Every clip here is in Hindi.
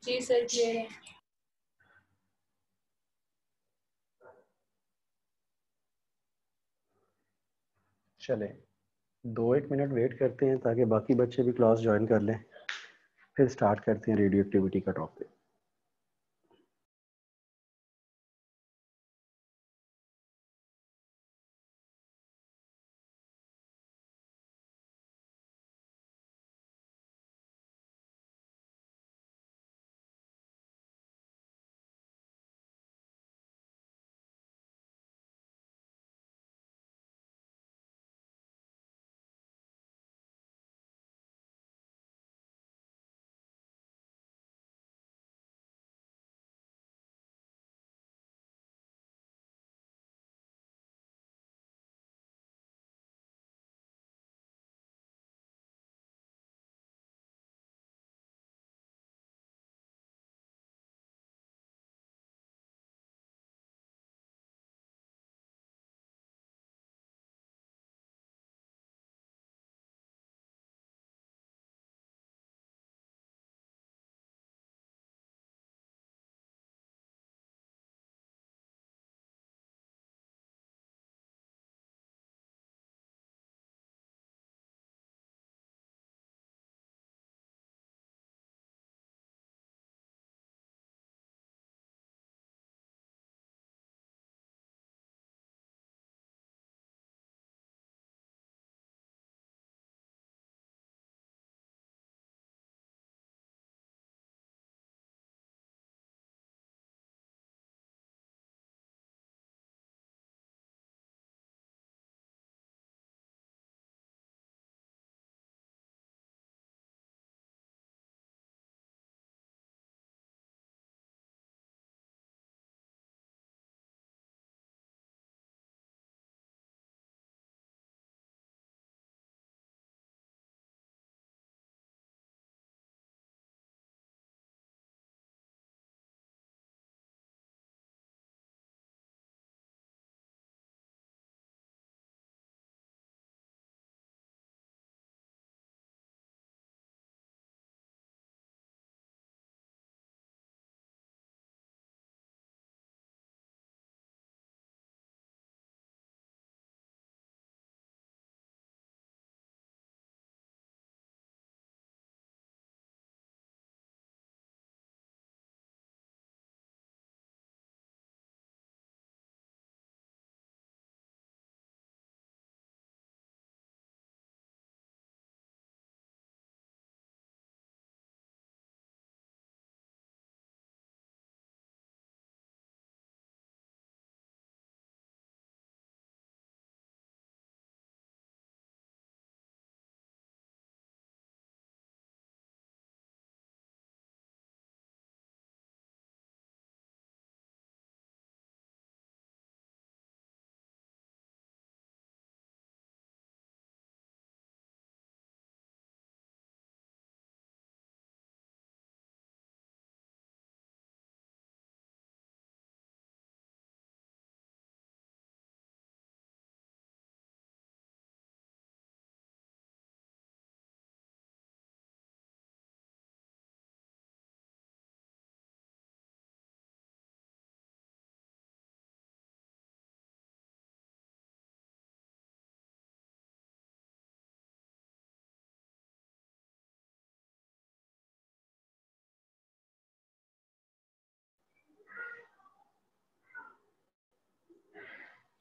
जी सर, क्लियर है। चले 2-1 मिनट वेट करते हैं ताकि बाकी बच्चे भी क्लास ज्वाइन कर लें, फिर स्टार्ट करते हैं रेडियो एक्टिविटी का टॉपिक।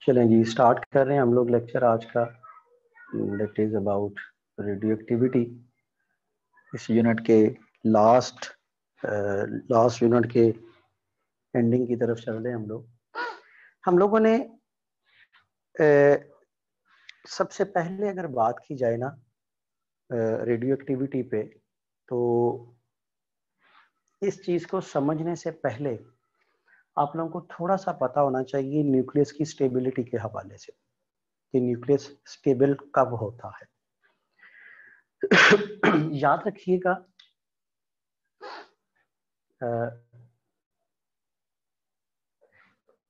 चलें जी, स्टार्ट कर रहे हैं हम लोग लेक्चर आज का, that is about radio activity. इस यूनिट के लास्ट यूनिट के एंडिंग की तरफ चल रहे हैं हम लोग। हम लोगों ने सबसे पहले अगर बात की जाए ना रेडियो एक्टिविटी पे, तो इस चीज को समझने से पहले आप लोगों को थोड़ा सा पता होना चाहिए न्यूक्लियस की स्टेबिलिटी के हवाले से, कि न्यूक्लियस स्टेबल कब होता है। याद रखिएगा,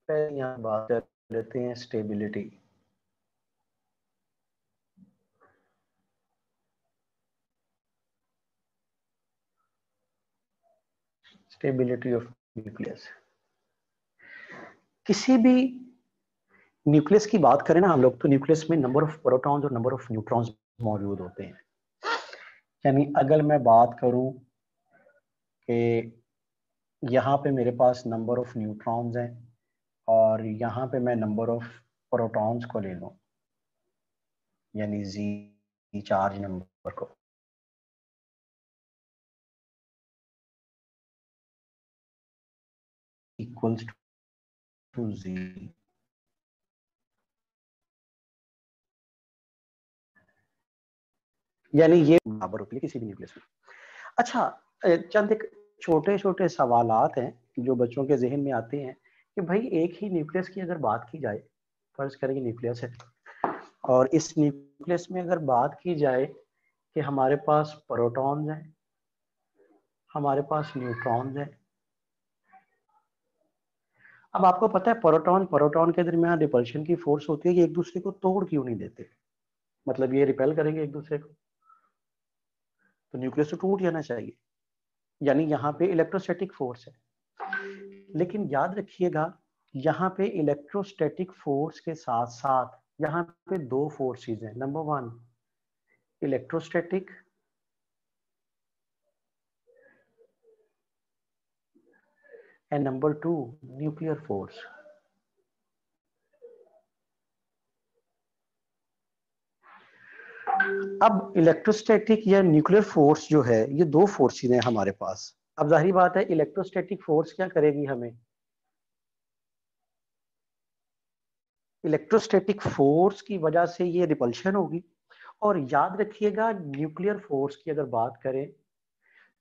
पहले यहाँ बात कर लेते हैं स्टेबिलिटी। Stability of nucleus. किसी भी न्यूक्लियस की बात करें ना हम लोग, तो न्यूक्लियस में नंबर ऑफ प्रोटॉन्स और नंबर ऑफ न्यूट्रॉन्स मौजूद होते हैं। यानी अगर मैं बात करूं कि यहाँ पे मेरे पास नंबर ऑफ न्यूट्रॉन्स हैं और यहाँ पे मैं नंबर ऑफ प्रोटॉन्स को ले लूं, यानी जी चार्ज नंबर को, इक्वल्स टू जी, यानी ये बराबर होती है किसी भी न्यूक्लियस में। अच्छा, चंद एक छोटे छोटे सवालात हैं जो बच्चों के जहन में आते हैं कि भाई एक ही न्यूक्लियस की अगर बात की जाए, फर्ज करें न्यूक्लियस है, और इस न्यूक्लियस में अगर बात की जाए कि हमारे पास प्रोटॉन्स हैं, हमारे पास न्यूट्रॉन्स हैं। अब आपको पता है प्रोटॉन प्रोटॉन के दरमियान रिपल्शन की फोर्स होती है कि एक दूसरे को तोड़ क्यों नहीं देते, मतलब ये रिपेल करेंगे एक दूसरे को, तो न्यूक्लियस तो टूट जाना चाहिए, यानी यहाँ पे इलेक्ट्रोस्टैटिक फोर्स है। लेकिन याद रखिएगा यहाँ पे इलेक्ट्रोस्टैटिक फोर्स के साथ साथ यहाँ पे दो फोर्सेस हैं। Number one electrostatic and number two nuclear force. अब इलेक्ट्रोस्टैटिक या न्यूक्लियर फोर्स जो है, ये दो फोर्सेस हैं हमारे पास। अब जाहिर बात है इलेक्ट्रोस्टैटिक फोर्स क्या करेगी हमें, इलेक्ट्रोस्टैटिक फोर्स की वजह से ये रिपल्शन होगी। और याद रखिएगा न्यूक्लियर फोर्स की अगर बात करें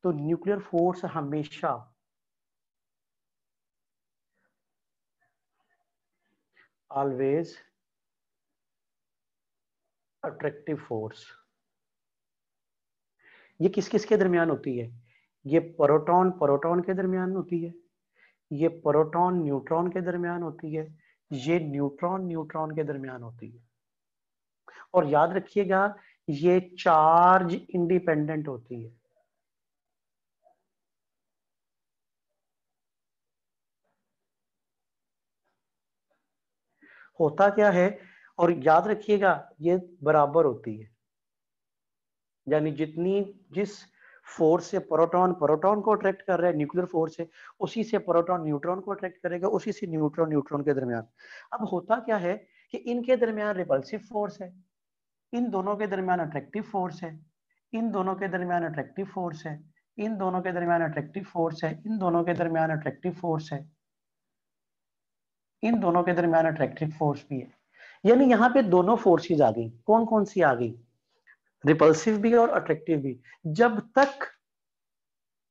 तो न्यूक्लियर फोर्स हमेशा ऑलवेज अट्रैक्टिव फोर्स। ये किस किस के दरमियान होती है, ये प्रोटॉन प्रोटॉन के दरमियान होती है, ये प्रोटॉन न्यूट्रॉन के दरमियान होती है, ये न्यूट्रॉन न्यूट्रॉन के दरमियान होती है। और याद रखिएगा ये चार्ज इंडिपेंडेंट होती है। होता क्या है, और याद रखिएगा ये बराबर होती है, यानी जितनी जिस फोर्स से प्रोटॉन प्रोटॉन को अट्रैक्ट कर रहा है न्यूक्लियर फोर्स से, उसी से प्रोटॉन न्यूट्रॉन को अट्रैक्ट करेगा, उसी से न्यूट्रॉन न्यूट्रॉन के दरमियान। अब होता क्या है कि इनके दरमियान रिपल्सिव फोर्स है, इन दोनों के दरमियान अट्रैक्टिव फोर्स है, इन दोनों के दरमियान अट्रैक्टिव फोर्स है, इन दोनों के दरमियान अट्रैक्टिव फोर्स है, इन दोनों के दरमियान अट्रैक्टिव फोर्स है, इन दोनों के दरमियान अट्रैक्टिव फोर्स भी है। यानी यहाँ पे दोनों फोर्सेस आ गई। कौन कौन सी आ गई, रिपल्सिव भी और अट्रैक्टिव भी। जब तक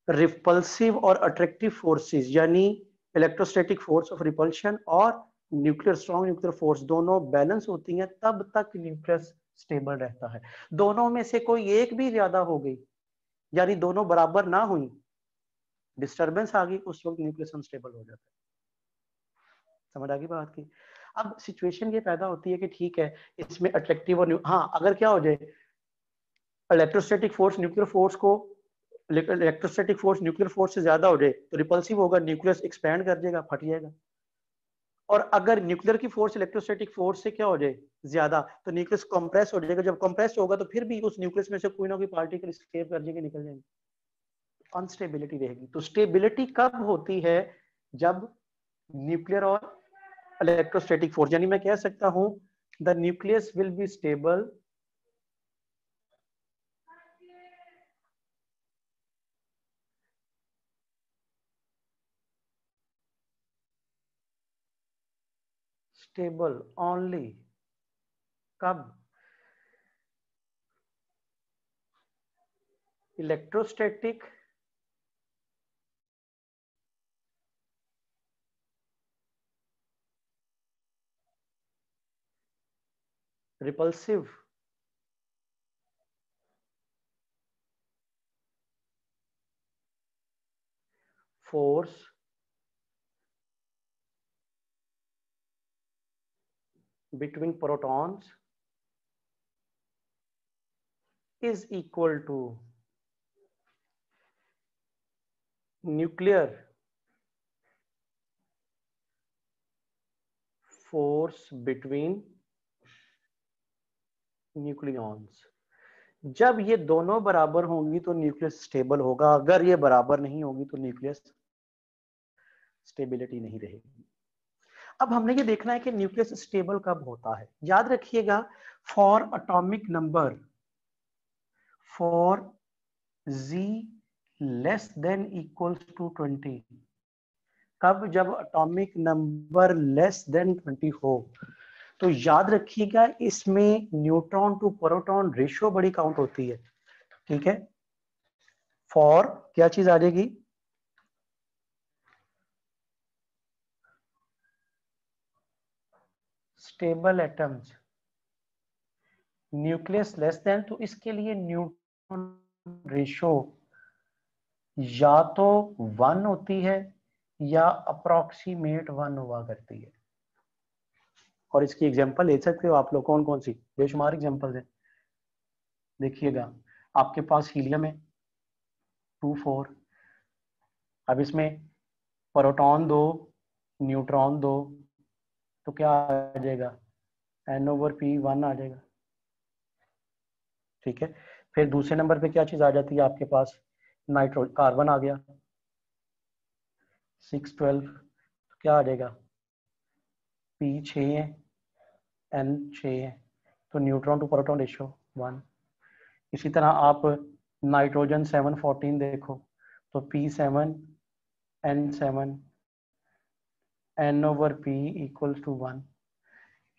रिपल्सिव और अट्रैक्टिव फोर्सेस यानी इलेक्ट्रोस्टैटिक फोर्स ऑफ रिपल्शन और न्यूक्लियर स्ट्रॉन्ग न्यूक्लियर फोर्स दोनों बैलेंस होती हैं, तब तक न्यूक्लियस स्टेबल रहता है। दोनों में से कोई एक भी ज्यादा हो गई, यानी दोनों बराबर ना हुई, डिस्टरबेंस आ गई, उस वक्त न्यूक्लियस अनस्टेबल हो जाता है। समझ आ गई बात की। अब सिचुएशन ये पैदा होती है कि ठीक है इसमें अट्रैक्टिव और हाँ, अगर क्या हो जाए इलेक्ट्रोस्टैटिक फोर्स न्यूक्लियर फोर्स को, इलेक्ट्रोस्टैटिक फोर्स न्यूक्लियर फोर्स से ज्यादा हो जाए तो रिपल्सिव होगा, न्यूक्लियस एक्सपैंड कर देगा, फट जाएगा। और अगर न्यूक्लियर की फोर्स इलेक्ट्रोस्टैटिक फोर्स से क्या हो जाए ज्यादा, तो न्यूक्लियस कंप्रेस हो जाएगा। जब कंप्रेस होगा तो फिर भी उस न्यूक्लियस में से कोई ना कोई पार्टिकल एस्केप कर जाएंगे, निकल जाएंगे, अनस्टेबिलिटी रहेगी। तो स्टेबिलिटी कब होती है, जब न्यूक्लियर और इलेक्ट्रोस्टैटिक फोर्स, यानी मैं कह सकता हूं the nucleus will be stable stable only कब, electrostatic repulsive force between protons is equal to nuclear force between nucleons, जब ये दोनों बराबर होंगी तो न्यूक्लियस स्टेबल होगा, अगर ये बराबर नहीं होगी तो न्यूक्लियस स्टेबिलिटी नहीं रहेगी। अब हमने ये देखना है कि न्यूक्लियस स्टेबल कब होता है। याद रखिएगा, for atomic number for Z less than equals to 20, कब, जब एटॉमिक नंबर लेस देन 20 हो, तो याद रखिएगा इसमें न्यूट्रॉन टू प्रोटॉन रेशियो बड़ी काउंट होती है। ठीक है, फॉर क्या चीज आ जाएगी, stable atoms, nucleus less than, तो इसके लिए न्यूट्रॉन रेशियो या तो 1 होती है या अप्रोक्सीमेट 1 हुआ करती है। और इसकी एग्जांपल ले सकते हो आप लोग, कौन कौन सी, बेशुमार एग्जांपल्स है। देखिएगा, आपके पास हीलियम है 2 4, अब इसमें प्रोटॉन 2 न्यूट्रॉन 2, तो क्या आ जाएगा, N/P 1 आ जाएगा। ठीक है, फिर दूसरे नंबर पे क्या चीज आ जाती है आपके पास, कार्बन आ गया 6 12, तो क्या आ जाएगा, P 6 है, N 6 है, तो न्यूट्रॉन टू प्रोटॉन रेशियो 1। इसी तरह आप नाइट्रोजन 7 14 देखो, तो P 7 N 7 N/P = 1।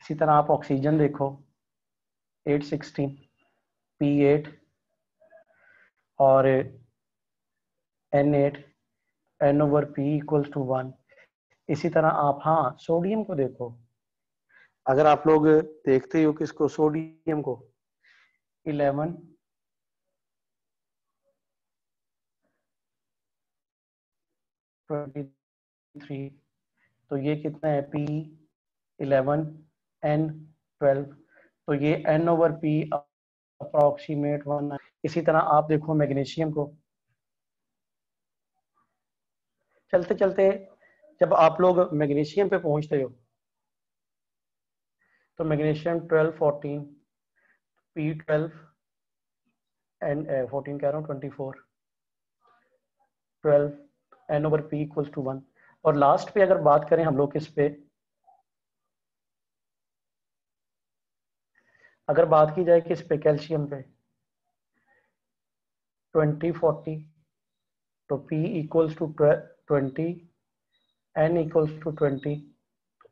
इसी तरह आप ऑक्सीजन देखो 8 16 P 8 और N 8 N/P = 1। इसी तरह आप, हाँ, सोडियम को देखो, अगर आप लोग देखते हो किसको, सोडियम को 11 23, तो ये कितना है, P 11 N 12, तो ये N/P अप्रोक्सीमेट 1। इसी तरह आप देखो मैग्नीशियम को, चलते चलते जब आप लोग मैग्नीशियम पे पहुंचते हो तो मैग्नीशियम 12 14 P 12 N 14 कह रहा हूँ 24 12 N/P = 1। और लास्ट पे अगर बात करें हम लोग किस पे, अगर बात की जाए किस पे, कैल्शियम पे 20 40, तो P = 20 N = 20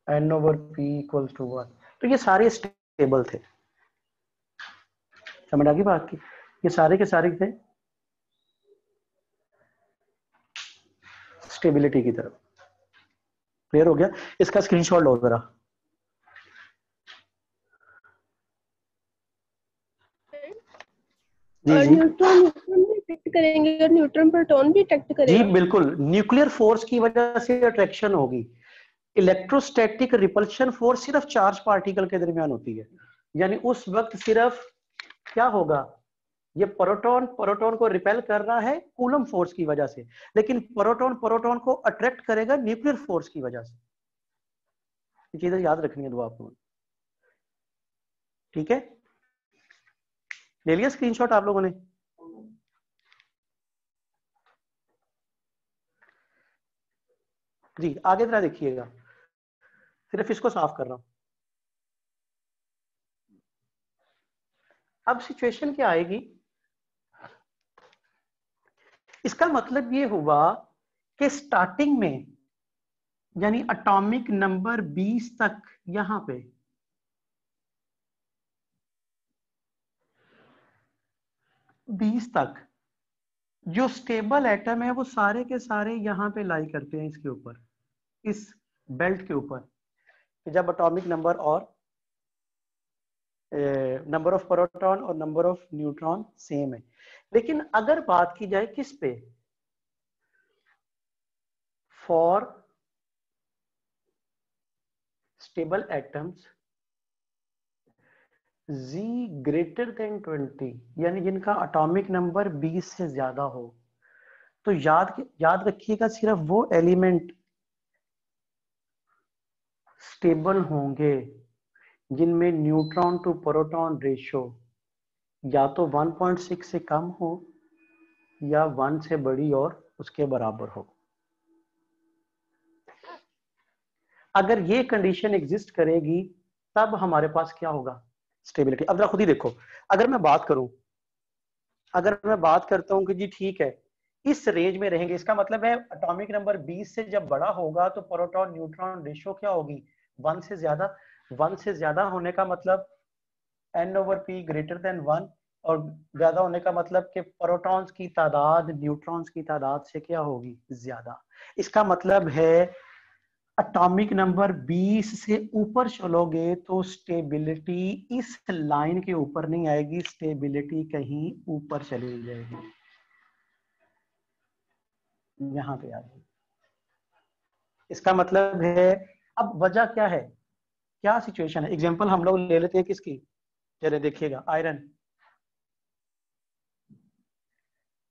N/P = 1। तो ये सारे स्टेबल थे, समझ आ गई बात की, ये सारे के सारे थे स्टेबिलिटी की तरफ। क्लियर हो गया, इसका स्क्रीनशॉट लो जरा। जी और जी न्यूट्रॉन भी अट्रैक्ट करेंगे और न्यूट्रॉन प्रोटॉन भी अट्रैक्ट जी, करेगा। बिल्कुल, न्यूक्लियर फोर्स की वजह से अट्रैक्शन होगी। इलेक्ट्रोस्टैटिक रिपल्शन फोर्स सिर्फ चार्ज पार्टिकल के दरमियान होती है, यानी उस वक्त सिर्फ क्या होगा, ये प्रोटॉन प्रोटॉन को रिपेल कर रहा है कूलम फोर्स की वजह से, लेकिन प्रोटॉन प्रोटॉन को अट्रैक्ट करेगा न्यूक्लियर फोर्स की वजह से। ये चीजें याद रखनी है दो आपको। ठीक है, ले लिया स्क्रीनशॉट आप लोगों ने। जी, आगे जरा देखिएगा, सिर्फ इसको साफ कर रहा हूं। अब सिचुएशन क्या आएगी, इसका मतलब ये हुआ कि स्टार्टिंग में, यानी एटॉमिक नंबर 20 तक, यहां पे 20 तक जो स्टेबल एटम है वो सारे के सारे यहां पे लाई करते हैं, इसके ऊपर, इस बेल्ट के ऊपर, जब एटॉमिक नंबर और नंबर ऑफ प्रोटॉन और नंबर ऑफ न्यूट्रॉन सेम है। लेकिन अगर बात की जाए किस पे, फॉर स्टेबल एटम्स Z > 20, यानी जिनका एटॉमिक नंबर 20 से ज्यादा हो, तो याद रखिएगा सिर्फ वो एलिमेंट स्टेबल होंगे जिनमें न्यूट्रॉन टू प्रोटॉन रेशियो या तो 1.6 से कम हो या 1 से बड़ी और उसके बराबर हो। अगर ये कंडीशन एग्जिस्ट करेगी तब हमारे पास क्या होगा, स्टेबिलिटी। अब जरा खुद ही देखो, अगर मैं बात करता हूं कि जी ठीक है इस रेंज में रहेंगे, इसका मतलब है एटॉमिक नंबर 20 से जब बड़ा होगा तो प्रोटॉन न्यूट्रॉन रेशियो क्या होगी, 1 से ज्यादा। 1 से ज्यादा होने का मतलब n/p ग्रेटर देन 1, और ज्यादा होने का मतलब कि प्रोटॉन्स की तादाद न्यूट्रॉन्स की तादाद से क्या होगी, ज्यादा। इसका मतलब है एटॉमिक नंबर 20 से ऊपर चलोगे तो स्टेबिलिटी इस लाइन के ऊपर नहीं आएगी, स्टेबिलिटी कहीं ऊपर चली जाएगी, यहां पे आ जाएगी। इसका मतलब है, अब वजह क्या है, क्या सिचुएशन है। एग्जांपल हम लोग ले लेते हैं किसकी, जरा देखिएगा, आयरन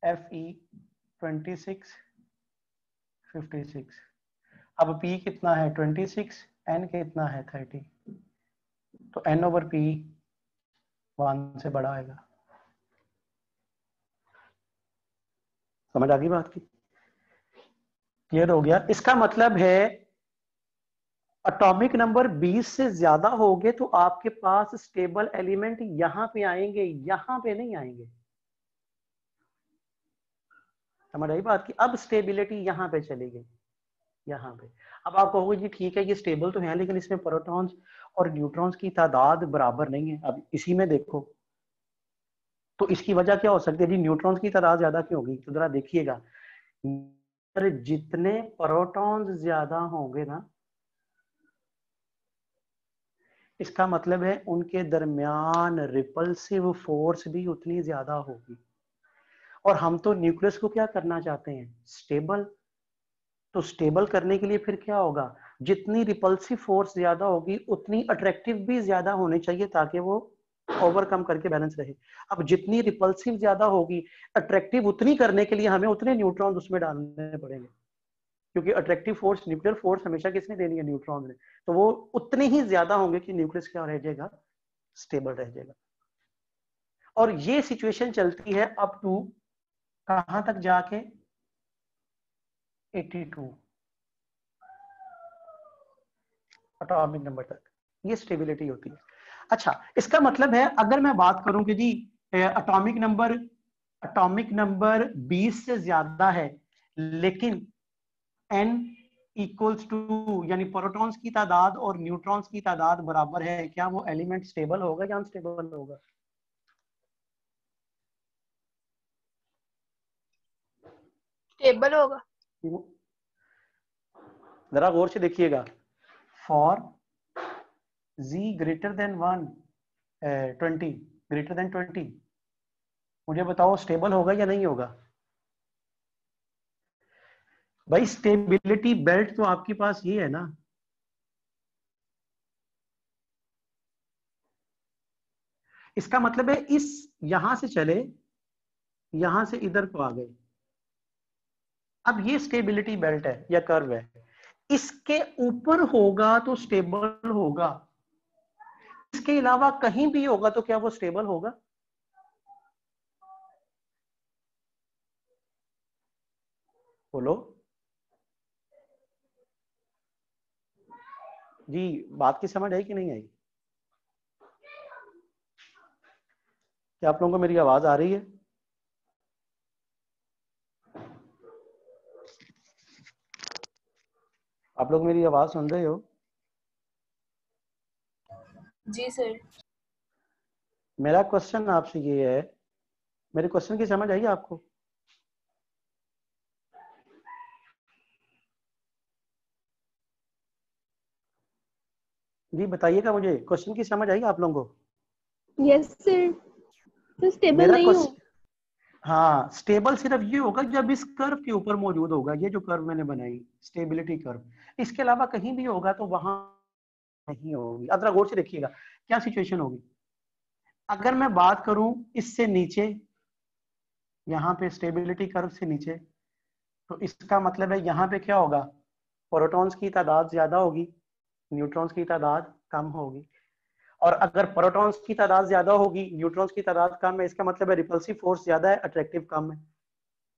Fe 26 अब P कितना है 26, N कितना है 30, तो N/P 1 से बड़ा आएगा। समझ आ गई बात की, क्लियर हो गया। इसका मतलब है एटॉमिक नंबर 20 से ज्यादा होगे तो आपके पास स्टेबल एलिमेंट यहां पे आएंगे, यहां पे नहीं आएंगे। समझ आई बात की। अब स्टेबिलिटी यहां पे चली गई, यहाँ पे। अब आप कहोगे जी ठीक है ये स्टेबल तो है लेकिन इसमें प्रोटॉन्स और न्यूट्रॉन्स की तादाद बराबर नहीं है। अब इसी में देखो तो इसकी वजह क्या हो सकती है जी, न्यूट्रॉन्स की तादाद ज्यादा क्यों होगी, तो जरा देखिएगा, जितने प्रोटॉन्स ज्यादा होंगे ना, इसका मतलब है उनके दरमियान रिपल्सिव फोर्स भी उतनी ज्यादा होगी। और हम तो न्यूक्लियस को क्या करना चाहते हैं, स्टेबल। तो स्टेबल करने के लिए फिर क्या होगा, जितनी रिपल्सिव फोर्स ज्यादा होगी उतनी अट्रैक्टिव भी ज्यादा होनी चाहिए ताकि वो ओवरकम करके बैलेंस रहे। अब जितनी रिपल्सिव ज्यादा होगी, अट्रैक्टिव उतनी करने के लिए हमें उतने न्यूट्रॉन उसमें डालने पड़ेंगे, क्योंकि अट्रैक्टिव फोर्स, न्यूक्लियर फोर्स हमेशा किसने देनी है, न्यूट्रॉन ने। तो वो उतने ही ज्यादा होंगे कि न्यूक्लियस क्या रह जाएगा, स्टेबल रह जाएगा। और ये सिचुएशन चलती है अप टू कहां तक जाके, 82 एटॉमिक नंबर तक, ये स्टेबिलिटी होती है। अच्छा, इसका मतलब है अगर मैं बात करूं कि जी एटॉमिक नंबर 20 से ज्यादा है लेकिन n इक्वल्स टू, यानी प्रोटॉन्स की तादाद और न्यूट्रॉन्स की तादाद बराबर है, क्या वो एलिमेंट स्टेबल होगा या अनस्टेबल होगा? स्टेबल होगा। जरा गौर से देखिएगा, for z greater than 20 greater than 20, मुझे बताओ स्टेबल होगा या नहीं होगा? भाई स्टेबिलिटी बेल्ट तो आपके पास ये है ना, इसका मतलब है इस यहां से चले, यहां से इधर को आ गए। अब ये स्टेबिलिटी बेल्ट है या कर्व है, इसके ऊपर होगा तो स्टेबल होगा, इसके अलावा कहीं भी होगा तो क्या वो स्टेबल होगा? बोलो जी, बात की समझ आई कि नहीं आई? क्या आप लोगों को मेरी आवाज आ रही है? आप लोग मेरी आवाज सुन रहे हो? जी सर। मेरा क्वेश्चन आपसे ये है, मेरे क्वेश्चन की समझ आई आपको? जी बताइएगा मुझे, क्वेश्चन की समझ आई आप लोगों को? यस सर, तो स्टेबल मेरा नहीं हो। क्वेश्चन, हाँ स्टेबल सिर्फ ये होगा जब इस कर्व के ऊपर मौजूद होगा, ये जो कर्व मैंने बनाई स्टेबिलिटी कर्व, इसके अलावा कहीं भी होगा तो वहां नहीं होगी। अब जरा गौर से देखिएगा क्या सिचुएशन होगी। अगर मैं बात करूं इससे नीचे, यहाँ पे स्टेबिलिटी कर्व से नीचे, तो इसका मतलब है यहाँ पे क्या होगा, प्रोटॉन्स की तादाद ज्यादा होगी, न्यूट्रॉन्स की तादाद कम होगी। और अगर प्रोटॉन्स की तादाद ज्यादा होगी, न्यूट्रॉन्स की तादाद कम है, इसका मतलब है रिपल्सिव फोर्स ज्यादा है, अट्रैक्टिव कम है,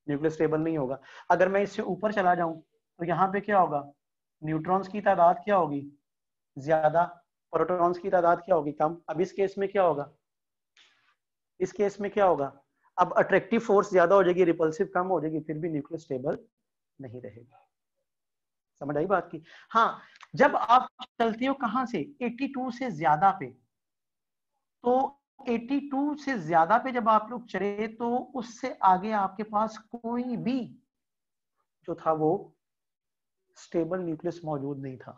न्यूक्लियस स्टेबल नहीं होगा। अगर मैं इससे ऊपर चला जाऊं तो यहाँ पे क्या होगा, न्यूट्रॉन्स की तादाद क्या होगी, ज्यादा, प्रोटॉन्स की तादाद क्या होगी, कम। अब इस केस में क्या होगा, इस केस में क्या होगा, अब अट्रैक्टिव फोर्स ज्यादा हो जाएगी, रिपल्सिव कम हो जाएगी, फिर भी न्यूक्लियस स्टेबल नहीं रहेगा। समझ आई बात की। हाँ, जब आप चलते हो कहां से, 82 से ज्यादा पे, तो 82 से ज्यादा पे जब आप लोग चले तो उससे आगे आपके पास कोई भी जो था वो स्टेबल न्यूक्लियस मौजूद नहीं था।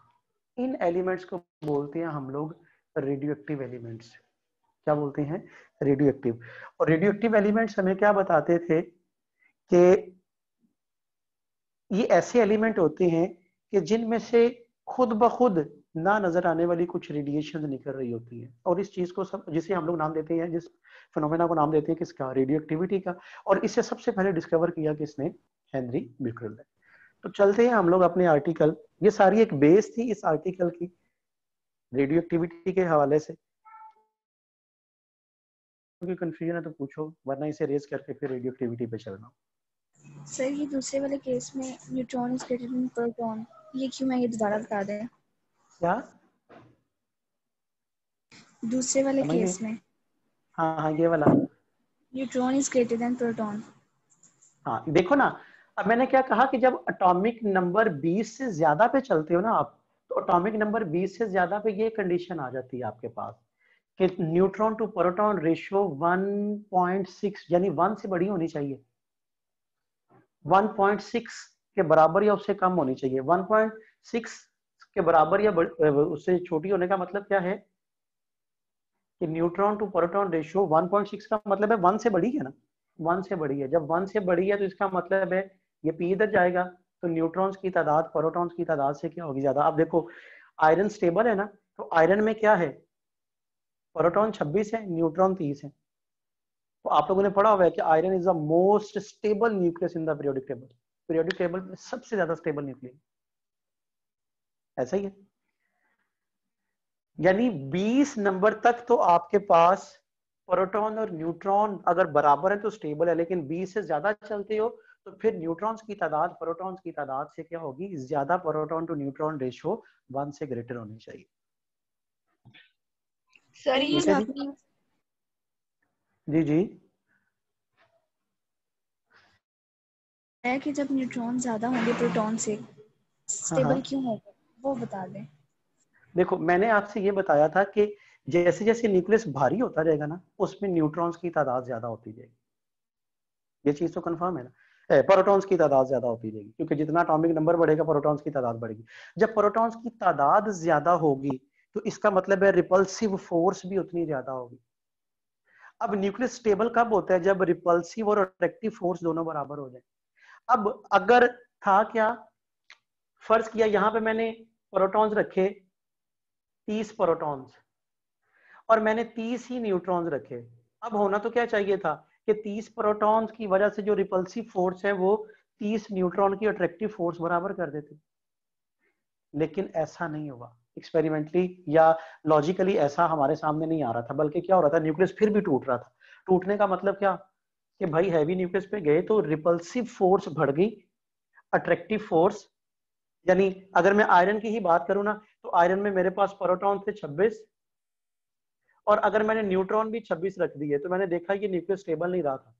इन एलिमेंट्स को बोलते हैं हम लोग रेडियो एक्टिव एलिमेंट्स। क्या बोलते हैं, रेडियो एक्टिव। और रेडियो एक्टिव एलिमेंट्स हमें क्या बताते थे कि ये ऐसे एलिमेंट होते हैं कि जिनमें से खुद ब खुद ना नजर आने वाली कुछ रेडिएशन निकल रही होती है, और इस चीज को सब, जिसे हम लोग नाम देते हैं, जिस फिनोमेना को नाम देते हैं किसका, रेडियो एक्टिविटी का। और इसे सबसे पहले डिस्कवर किया किसने, हेनरी बिकरल ने। तो चलते हैं हम लोग अपने आर्टिकल, ये सारी एक बेस थी इस आर्टिकल की रेडियो एक्टिविटी के हवाले से। कोई कंफ्यूजन है तो पूछो, वरना इसे रेज करके फिर रेडियो एक्टिविटी पे चलना। सर ये दूसरे वाले केस में neutron is greater than proton, ये क्यों है, ये दोबारा बता दें। क्या, दूसरे वाले समझ केस नहीं। में हाँ हाँ, ये वाला। Neutron is greater than proton. हाँ देखो ना, अब मैंने क्या कहा कि जब एटॉमिक नंबर 20 से ज्यादा पे चलते हो ना आप, तो एटॉमिक नंबर 20 से ज्यादा पे ये कंडीशन आ जाती है आपके पास कि न्यूट्रॉन टू प्रोटॉन रेशियो 1.6 यानी 1 से बड़ी होनी चाहिए, 1.6 के बराबर या उससे कम होनी चाहिए। 1.6 के बराबर या उससे छोटी होने का मतलब क्या है कि न्यूट्रॉन टू प्रोटॉन रेशियो 1.6 का मतलब है 1 से बड़ी है ना, 1 से बड़ी है। जब 1 से बड़ी है तो इसका मतलब है ये पी इधर जाएगा, तो न्यूट्रॉन्स की तादाद प्रोटॉन्स की तादाद से क्या होगी, ज्यादा। अब देखो आयरन स्टेबल है ना, तो आयरन में क्या है, प्रोटॉन 26 है, न्यूट्रॉन 30 है। तो आप लोगों ने पढ़ा हुआ है कि iron is the most stable nucleus in the periodic table, periodic table में सबसे ज्यादा स्टेबल न्यूक्लियस, ऐसा ही है। यानी 20 नंबर तक तो आपके पास प्रोटॉन और न्यूट्रॉन अगर बराबर है तो स्टेबल है, लेकिन 20 से ज्यादा चलते हो तो फिर न्यूट्रॉन्स की तादाद प्रोटॉन्स की तादाद से क्या होगी, ज्यादा। प्रोटॉन टू न्यूट्रॉन रेशियो 1 से ग्रेटर होनी चाहिए। सर ये ये ठीक है जो जी, आपने जी जी। है कि जब न्यूट्रॉन ज्यादा होंगे प्रोटॉन से हाँ हाँ, स्टेबल क्यों होगा, वो बता दें। देखो मैंने आपसे ये बताया था कि जैसे जैसे न्यूक्लियस भारी होता जाएगा ना, उसमें न्यूट्रॉन्स की तादाद ज्यादा होती जाएगी। ये चीज तो कंफर्म है ना, प्रोटॉन्स की तादाद ज्यादा होती जाएगी, क्योंकि जितना एटॉमिक नंबर बढ़ेगा प्रोटॉन्स की तादाद बढ़ेगी। जब प्रोटॉन्स की तादाद ज्यादा होगी तो इसका मतलब है रिपल्सिव फोर्स भी उतनी ज्यादा होगी। अब न्यूक्लियस स्टेबल कब होता है, जब रिपल्सिव और अट्रैक्टिव फोर्स दोनों बराबर हो जाए। अब अगर था क्या, फर्ज किया यहाँ पे मैंने प्रोटॉन्स रखे 30 प्रोटॉन्स और मैंने 30 ही न्यूट्रॉन्स रखे। अब होना तो क्या चाहिए था कि 30 प्रोटॉन्स की वजह से जो रिपल्सिव फोर्स है वो 30 न्यूट्रॉन की अट्रैक्टिव फोर्स बराबर कर देते, लेकिन ऐसा नहीं हुआ एक्सपेरिमेंटली या लॉजिकली, ऐसा हमारे सामने नहीं आ रहा था। बल्कि क्या हो रहा था, न्यूक्लियस फिर भी टूट रहा था। टूटने का मतलब क्या कि भाई हैवी न्यूक्लियस पे गए तो रिपल्सिव फोर्स बढ़ गई, अट्रैक्टिव फोर्स। यानी अगर मैं आयरन की ही बात करूं ना, तो आयरन में मेरे पास प्रोटॉन थे 26, और अगर मैंने न्यूट्रॉन भी 26 रख दिए तो मैंने देखा कि न्यूक्लियस स्टेबल नहीं रहा था,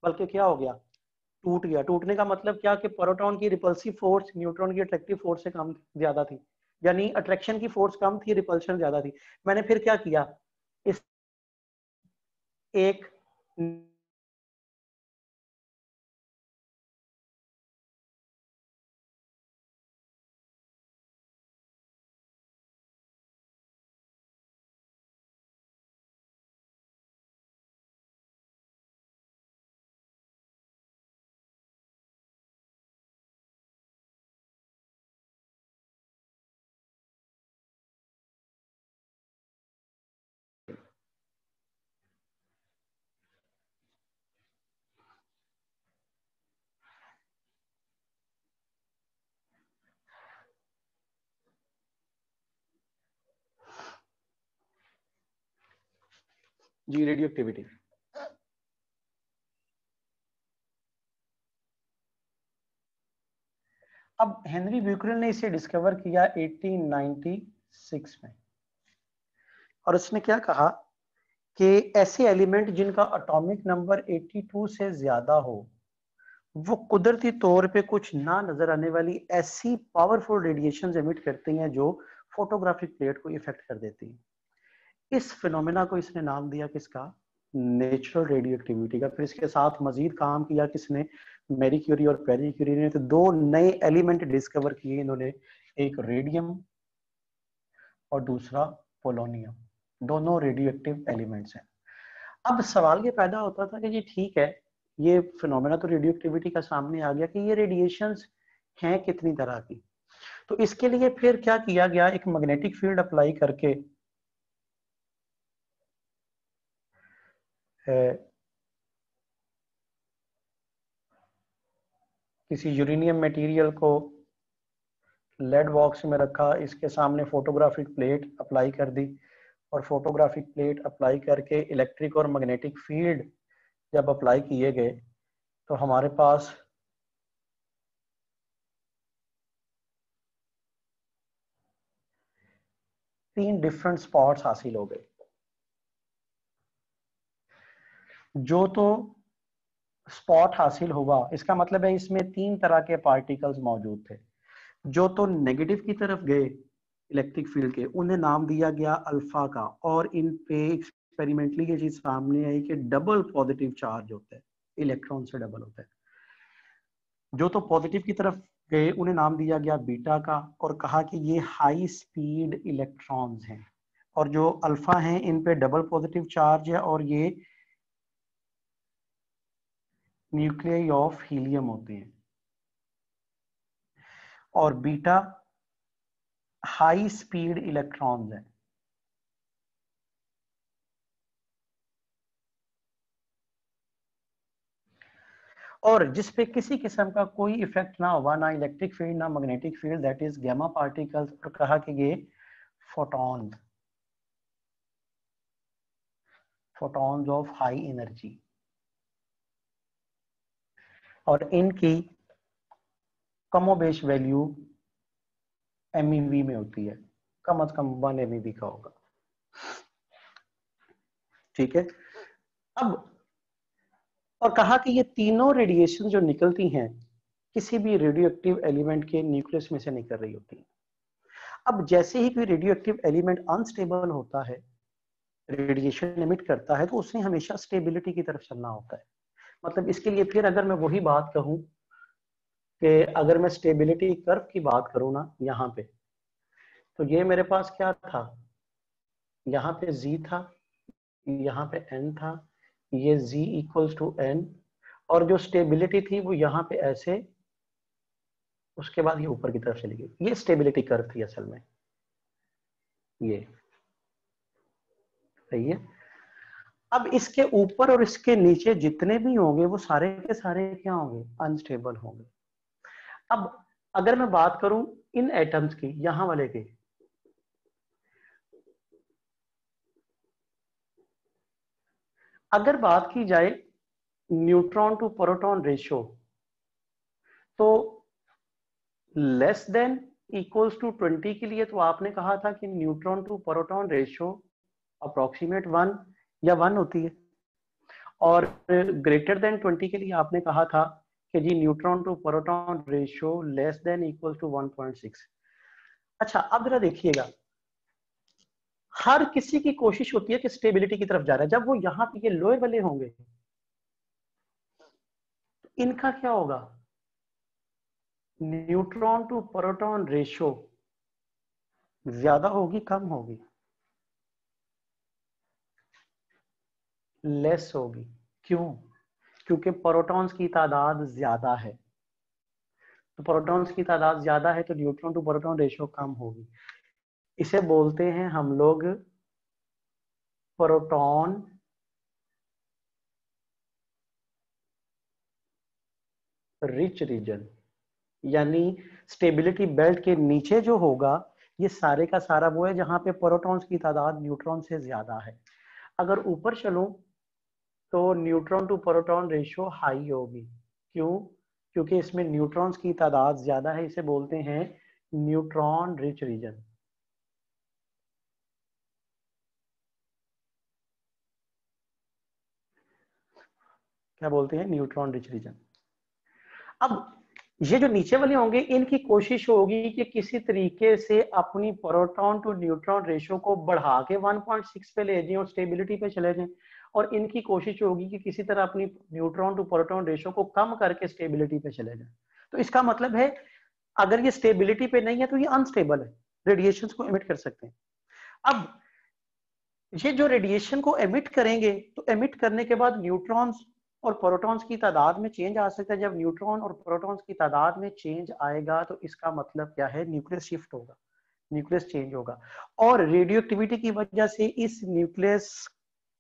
बल्कि क्या हो गया, टूट गया। टूटने का मतलब क्या कि प्रोटॉन की रिपल्सिव फोर्स न्यूट्रॉन की अट्रैक्टिव फोर्स से कम ज्यादा थी, यानी अट्रैक्शन की फोर्स कम थी, रिपल्शन ज्यादा थी। मैंने फिर क्या किया, इस एक जी रेडियो एक्टिविटी। अब हेनरी ब्यूकरल ने इसे डिस्कवर किया 1896 में, और उसने क्या कहा कि ऐसे एलिमेंट जिनका एटॉमिक नंबर 82 से ज्यादा हो वो कुदरती तौर पे कुछ ना नजर आने वाली ऐसी पावरफुल रेडिएशन एमिट करती हैं जो फोटोग्राफिक प्लेट को इफेक्ट कर देती हैं। इस फिनोमेना को इसने नाम दिया किसका? नेचुरल रेडियो एक्टिविटी का। फिर इसके साथ मजीद काम किया किसने? मैरी क्यूरी और पेरी क्यूरी ने। तो दो नए एलिमेंट डिस्कवर किए इन्होंने, एक रेडियम और दूसरा पोलोनियम। दोनों रेडियो एक्टिव एलिमेंट्स हैं। अब सवाल ये पैदा होता था कि जी ठीक है, ये फिनोमेना तो रेडियो एक्टिविटी का सामने आ गया कि ये रेडिएशंस हैं कितनी तरह की। तो इसके लिए फिर क्या किया गया, एक मैग्नेटिक फील्ड अप्लाई करके किसी यूरेनियम मटेरियल को लेड बॉक्स में रखा, इसके सामने फोटोग्राफिक प्लेट अप्लाई कर दी, और फोटोग्राफिक प्लेट अप्लाई करके इलेक्ट्रिक और मैग्नेटिक फील्ड जब अप्लाई किए गए तो हमारे पास तीन डिफरेंट स्पॉट्स हासिल हो गए। जो तो स्पॉट हासिल हुआ, इसका मतलब है इसमें तीन तरह के पार्टिकल्स मौजूद थे। जो तो नेगेटिव की तरफ गए इलेक्ट्रिक फील्ड के, उन्हें नाम दिया गया अल्फा का, और इन पे एक्सपेरिमेंटली ये चीज सामने आई कि डबल पॉजिटिव चार्ज होता है, इलेक्ट्रॉन से डबल होता है। जो तो पॉजिटिव की तरफ गए उन्हें नाम दिया गया बीटा का, और कहा कि ये हाई स्पीड इलेक्ट्रॉन्स हैं, और जो अल्फा हैं इन पे डबल पॉजिटिव चार्ज है और ये न्यूक्लियस ऑफ हीलियम होते हैं, और बीटा हाई स्पीड इलेक्ट्रॉन्स हैं। और जिसपे किसी किस्म का कोई इफेक्ट ना हुआ, ना इलेक्ट्रिक फील्ड ना magnetic field, that is gamma particles, और कहा कि ये photons, photons of high energy, और इनकी कमोबेश वैल्यू MeV में होती है, कम से कम 1 MeV का होगा। ठीक है। अब और कहा कि ये तीनों रेडिएशन जो निकलती हैं किसी भी रेडियो एक्टिव एलिमेंट के न्यूक्लियस में से निकल रही होती है। अब जैसे ही कोई रेडियो एक्टिव एलिमेंट अनस्टेबल होता है, रेडिएशन एमिट करता है, तो उसे हमेशा स्टेबिलिटी की तरफ चलना होता है। मतलब इसके लिए फिर अगर मैं वही बात कहूं कि अगर मैं स्टेबिलिटी कर्व की बात करूं ना, यहाँ पे तो ये मेरे पास क्या था, यहाँ पे Z था, यहाँ पे N था, ये Z इक्वल्स टू N, और जो स्टेबिलिटी थी वो यहाँ पे ऐसे, उसके बाद ये ऊपर की तरफ चली गई। ये स्टेबिलिटी कर्व थी असल में, ये सही है। अब इसके ऊपर और इसके नीचे जितने भी होंगे वो सारे के सारे क्या होंगे, अनस्टेबल होंगे। अब अगर मैं बात करूं इन एटम्स की, यहां वाले की, अगर बात की जाए न्यूट्रॉन टू प्रोटॉन रेशियो, तो लेस देन इक्वल्स टू 20 के लिए तो आपने कहा था कि neutron to proton ratio approximate 1 या 1 होती है, और ग्रेटर देन 20 के लिए आपने कहा था कि जी neutron to proton ratio less than equal to 1.6। अच्छा अब जरा देखिएगा, हर किसी की कोशिश होती है कि स्टेबिलिटी की तरफ जा रहा है। जब वो यहाँ पे ये लोअर वाले होंगे तो इनका क्या होगा, न्यूट्रॉन टू प्रोटॉन रेशियो ज्यादा होगी कम होगी, लेस होगी। क्यों? क्योंकि प्रोटॉन्स की तादाद ज्यादा है, तो प्रोटॉन्स की तादाद ज्यादा है तो न्यूट्रॉन टू प्रोटॉन रेशियो कम होगी। इसे बोलते हैं हम लोग प्रोटॉन रिच रीजन, यानी स्टेबिलिटी बेल्ट के नीचे जो होगा ये सारे का सारा वो है जहां पे प्रोटॉन्स की तादाद न्यूट्रॉन से ज्यादा है। अगर ऊपर चलूं तो neutron to proton ratio high होगी। क्यों? क्योंकि इसमें न्यूट्रॉन्स की तादाद ज्यादा है, इसे बोलते हैं न्यूट्रॉन रिच रीजन। क्या बोलते हैं? Neutron rich region. अब ये जो नीचे वाले होंगे इनकी कोशिश होगी कि किसी तरीके से अपनी प्रोटॉन टू न्यूट्रॉन रेशियो को बढ़ा के 1.6 पे ले जाएं और स्टेबिलिटी पे चले जाएं, और इनकी कोशिश होगी कि किसी तरह अपनी न्यूट्रॉन टू प्रोटॉन रेशियो को कम करके स्टेबिलिटी पे चले जाएं। तो इसका मतलब है अगर ये स्टेबिलिटी पे नहीं है तो ये अनस्टेबल है, रेडिएशन को एमिट कर सकते हैं। अब ये जो रेडिएशन को एमिट करेंगे तो एमिट करने के बाद न्यूट्रॉन्स और प्रोटॉन्स की तादाद में चेंज आ सकता है। जब न्यूट्रॉन और प्रोटॉन्स की तादाद में चेंज आएगा तो इसका मतलब क्या है? न्यूक्लियस शिफ्ट होगा, न्यूक्लियस चेंज होगा, और रेडियो एक्टिविटी की वजह से इस न्यूक्लियस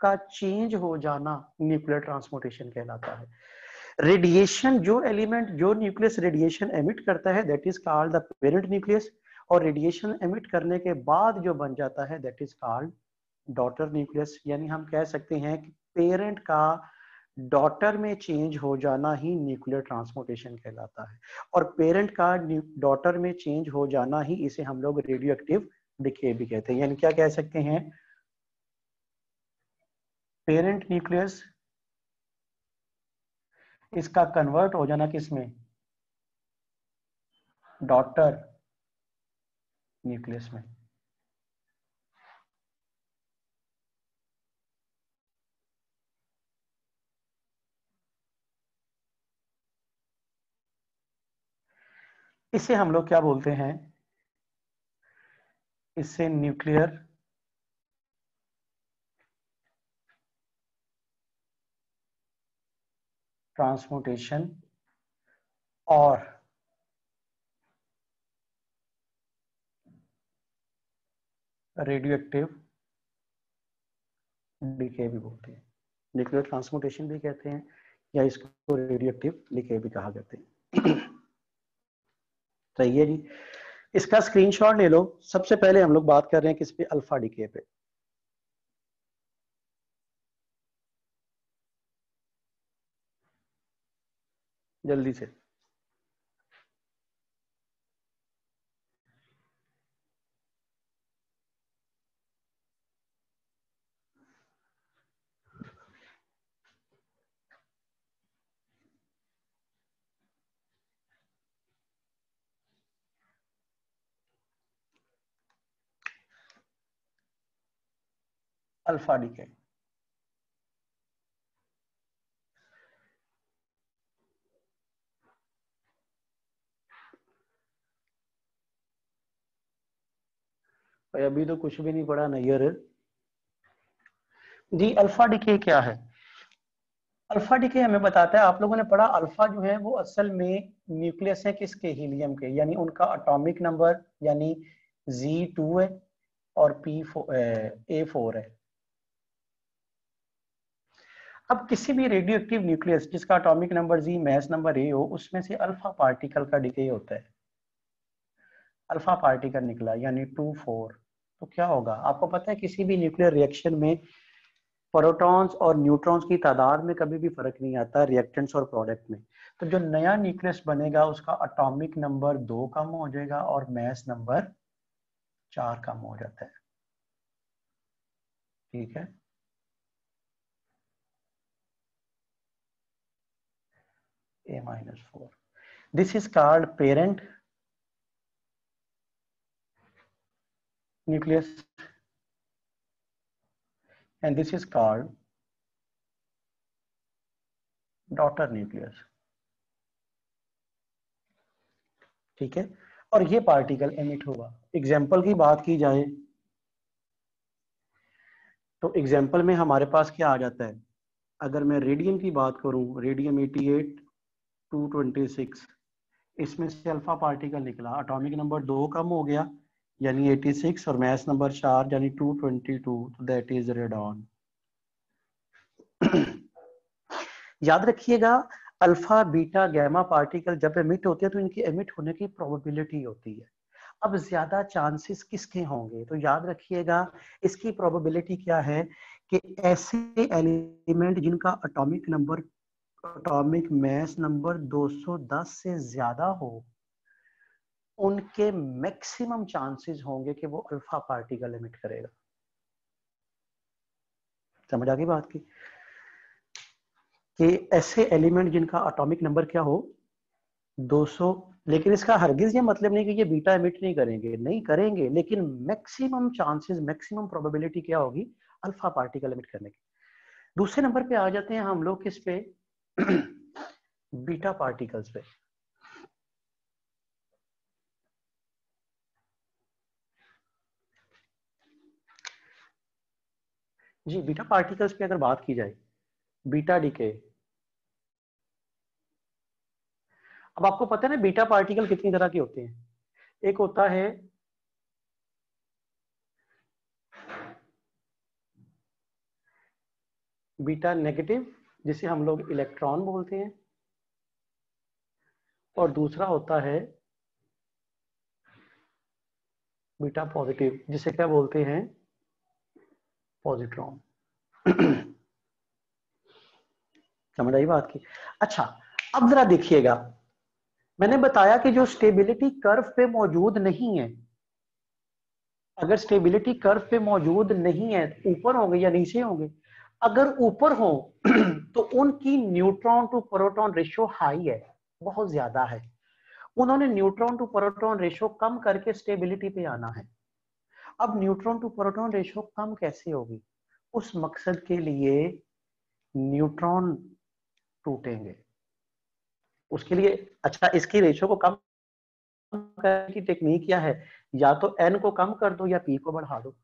का चेंज हो जाना न्यूक्लियर ट्रांसपोर्टेशन कहलाता है। रेडिएशन जो एलिमेंट जो न्यूक्लियस रेडिएशन एमिट करता है that is called the parent nucleus, और रेडिएशन एमिट करने के बाद जो बन जाता है that is called daughter nucleus. यानी हम कह सकते हैं कि पेरेंट का डॉटर में चेंज हो जाना ही न्यूक्लियर ट्रांसपोर्टेशन कहलाता है, और पेरेंट का डॉटर में चेंज हो जाना ही इसे हम लोग रेडियो एक्टिव डिके भी कहते हैं। यानी क्या कह सकते हैं? पेरेंट न्यूक्लियस इसका कन्वर्ट हो जाना किसमें? डॉटर न्यूक्लियस में। इसे हम लोग क्या बोलते हैं? इससे न्यूक्लियर ट्रांसपोर्टेशन और रेडियो एक्टिव डिके भी बोलते हैं। न्यूक्लियर ट्रांसपोर्टेशन भी कहते हैं या इसको रेडियो एक्टिव डिके भी कहा जाते हैं। सही है जी। इसका स्क्रीनशॉट ले लो। सबसे पहले हम लोग बात कर रहे हैं किस पे? अल्फा डिके पे। जल्दी से। Alpha decay. भाई अभी तो कुछ भी नहीं पढ़ा नैयर जी। अल्फा डिके क्या है? अल्फा डिके हमें बताता है, आप लोगों ने पढ़ा अल्फा जो है वो असल में न्यूक्लियस है किसके? हीलियम के। यानी उनका एटॉमिक नंबर यानी Z2 है और A4 है। अब किसी भी रेडियो एक्टिव न्यूक्लियस जिसका atomic number Z, mass number A हो, उसमें से अल्फा पार्टिकल का डिके होता है। अल्फा पार्टिकल निकला यानी 2,4, तो क्या होगा? आपको पता है किसी भी न्यूक्लियर रिएक्शन में प्रोटॉन्स और न्यूट्रॉन्स की तादाद में कभी भी फर्क नहीं आता रिएक्टेंट्स और प्रोडक्ट में। तो जो नया न्यूक्लियस बनेगा उसका एटॉमिक नंबर 2 कम हो जाएगा और मास नंबर 4 कम हो जाता है। ठीक है, A-4। This is called parent nucleus and this is called daughter nucleus। ठीक है, और ये पार्टिकल एमिट होगा। एग्जाम्पल की बात की जाए तो एग्जाम्पल में हमारे पास क्या आ जाता है? अगर मैं रेडियम की बात करूं, रेडियम 88 226, इसमें से अल्फा पार्टिकल निकला, एटॉमिक नंबर 2 कम हो गया यानी 86 और मास नंबर 4 यानी 222, तो दैट इज रेडॉन। याद रखिएगा अल्फा बीटा गैमा पार्टिकल जब एमिट होते हैं तो इनकी एमिट होने की प्रोबेबिलिटी होती है। अब ज्यादा चांसेस किसके होंगे? तो याद रखिएगा इसकी प्रोबेबिलिटी क्या है कि ऐसे एलिमेंट जिनका एटॉमिक मास नंबर 210 से ज्यादा हो, उनके मैक्सिमम चांसेस होंगे कि वो अल्फा पार्टिकल एमिट करेगा। समझ आ गई बात की? कि ऐसे एलिमेंट जिनका एटॉमिक नंबर क्या हो 200, लेकिन इसका हरगिज ये मतलब नहीं कि ये बीटा एमिट नहीं करेंगे, नहीं करेंगे, लेकिन मैक्सिमम चांसेस, मैक्सिमम प्रोबेबिलिटी क्या होगी अल्फा पार्टिकल एमिट करने की। दूसरे नंबर पे आ जाते हैं हम लोग किस पे? बीटा पार्टिकल्स पे। जी, बीटा पार्टिकल्स पे अगर बात की जाए, बीटा डीके, अब आपको पता है ना बीटा पार्टिकल कितनी तरह के होते हैं। एक होता है बीटा नेगेटिव, जिसे हम लोग इलेक्ट्रॉन बोलते हैं, और दूसरा होता है बीटा पॉजिटिव, जिसे क्या बोलते हैं पॉजिट्रॉन। समझ आई बात की? अच्छा, अब जरा देखिएगा, मैंने बताया कि जो स्टेबिलिटी कर्व पे मौजूद नहीं है, अगर स्टेबिलिटी कर्व पे मौजूद नहीं है, ऊपर होंगे या नीचे होंगे? अगर ऊपर हो तो उनकी neutron to proton ratio high है, बहुत ज्यादा है। उन्होंने न्यूट्रॉन टू प्रोटॉन रेशियो कम करके स्टेबिलिटी पे आना है। अब न्यूट्रॉन टू प्रोटॉन रेशियो कम कैसे होगी? उस मकसद के लिए न्यूट्रॉन टूटेंगे। उसके लिए, अच्छा, इसकी रेशियो को कम करने की टेक्निक क्या है? या तो एन को कम कर दो या पी को बढ़ा दो।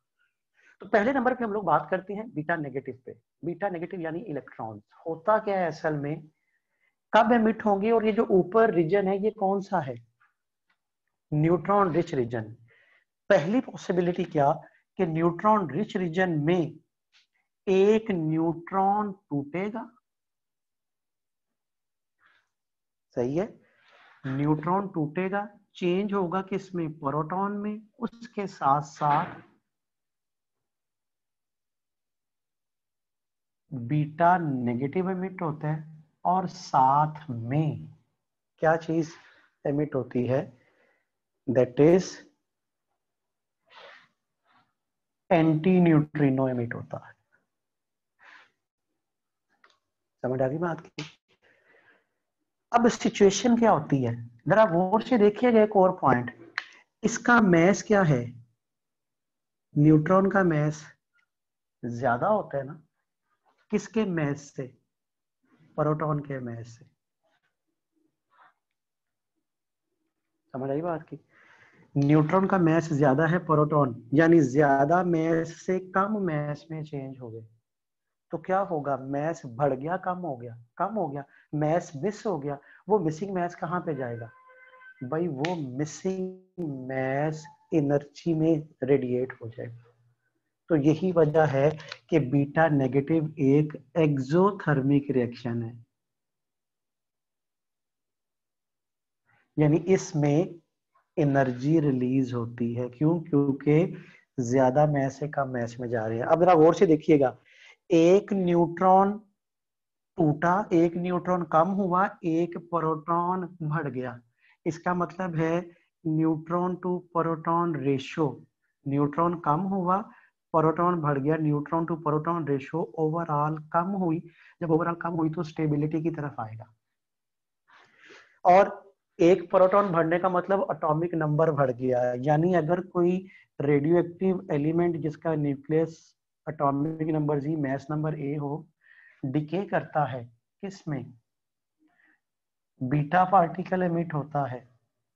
तो पहले नंबर पे हम लोग बात करते हैं बीटा नेगेटिव पे। बीटा नेगेटिव यानी इलेक्ट्रॉन होता क्या है असल में, कब एमिट होंगे, और ये जो ऊपर रीजन है ये कौन सा है? Neutron rich region. पहली पॉसिबिलिटी क्या कि न्यूट्रॉन रिच रीजन में एक न्यूट्रॉन टूटेगा, सही है, न्यूट्रॉन टूटेगा, चेंज होगा किसमें? प्रोटॉन में। उसके साथ साथ बीटा नेगेटिव एमिट होता है, और साथ में क्या चीज एमिट होती है? That is anti neutrino emit होता है। समझ आ गई बात की? अब सिचुएशन क्या होती है, जरा गौर से देखिएगा एक और पॉइंट। इसका मैस क्या है? न्यूट्रॉन का मैस ज्यादा होता है ना, किसके मैस से? प्रोटॉन के मैस से। समझ आई बात की? न्यूट्रॉन का मैस ज्यादा है प्रोटॉन, यानी ज्यादा मैस से कम मैस में चेंज हो गए, तो क्या होगा? मैस बढ़ गया, कम हो गया? कम हो गया। मैस मिस हो गया, वो मिसिंग मैस कहाँ पे जाएगा भाई? वो मिसिंग मैस एनर्जी में रेडिएट हो जाएगा। तो यही वजह है कि बीटा नेगेटिव एक एक्सोथर्मिक रिएक्शन है, यानी इसमें एनर्जी रिलीज होती है। क्यों? क्योंकि ज्यादा मैस से कम मैस में जा रहे हैं। अब जरा गौर से देखिएगा, एक न्यूट्रॉन टूटा, एक न्यूट्रॉन कम हुआ, एक प्रोटॉन बढ़ गया। इसका मतलब है neutron to proton ratio, neutron कम हुआ, प्रोटॉन बढ़ गया, neutron to proton ratio overall कम हुई। जब ओवरऑल कम हुई तो स्टेबिलिटी की तरफ आएगा, और एक प्रोटॉन बढ़ने का मतलब एटॉमिक नंबर बढ़ गया है। यानी अगर कोई रेडियो एक्टिव एलिमेंट जिसका nucleus atomic number Z, mass number A हो, डिके करता है, किसमें? बीटा पार्टिकल एमिट होता है,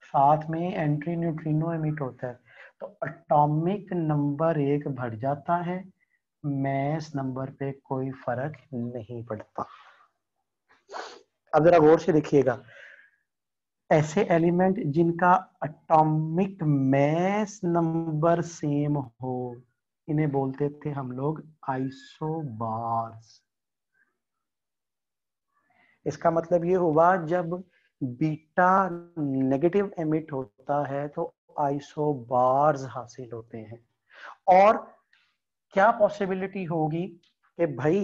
साथ में एंटी न्यूट्रिनो एमिट होता है, तो एटॉमिक नंबर एक बढ़ जाता है, मैस नंबर पे कोई फर्क नहीं पड़ता। अब जरा गौर से देखिएगा, ऐसे एलिमेंट जिनका एटॉमिक मैस नंबर सेम हो, इन्हें बोलते थे हम लोग आइसोबार्स। इसका मतलब ये हुआ जब बीटा नेगेटिव एमिट होता है तो आइसोबार्स हासिल होते हैं। और क्या पॉसिबिलिटी होगी कि भाई